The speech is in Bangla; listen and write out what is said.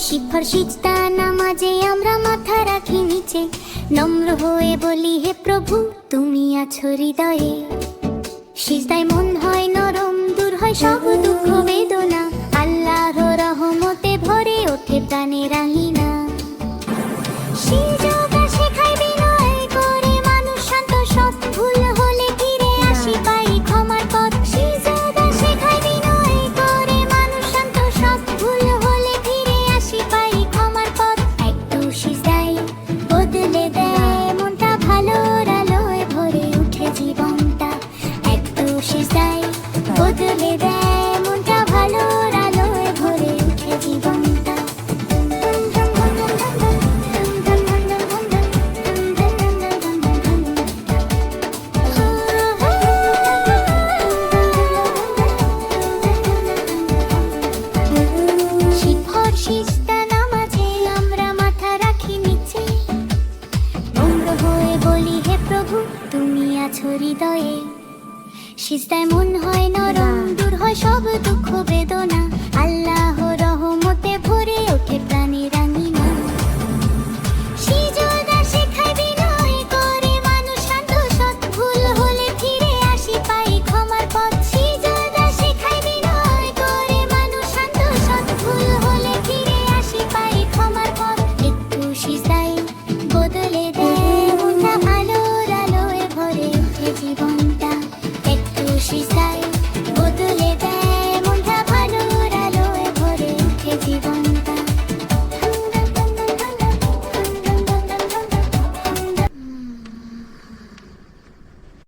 শিবভর সিজদা নামাজে আমরা মাথা রাখি নিচে, নম্র হয়ে বলি হে প্রভু তুমি আছো হৃদয়ে। সিজদায় মন হয় নরম, দূর হয় সব দুঃখ বেদনা, আল্লাহর রহমতে ভরে ওঠে প্রাণের আঙিনা। সিজদা শেখায় বিনয় করে মানুষ শান্ত সৎ, ভুল হলে ফিরে আসি পাই ক্ষমার পথ। সিজদা শেখায় বিনয় করে মানুষ শান্ত সৎ, ভুল হলে ফিরে আসি পাই ক্ষমার পথ। একটু সিজদায় বদলে দেয় মনটা, ভালোর আলোয় ভরে উঠে জীবনটা। একটু সিজদায় বদলে দেয় মনটা, ভালোর আলোয় ভরে উঠে জীবনটা। শিবভর সিজদা নামাজে আমরা মাথা রাখি নিচে, নম্র হয়ে বলি হে প্রভু তুমি আছো হৃদয়ে। সিজদায় মন হয় নরম, দূর হয় সব দুঃখ বেদনা,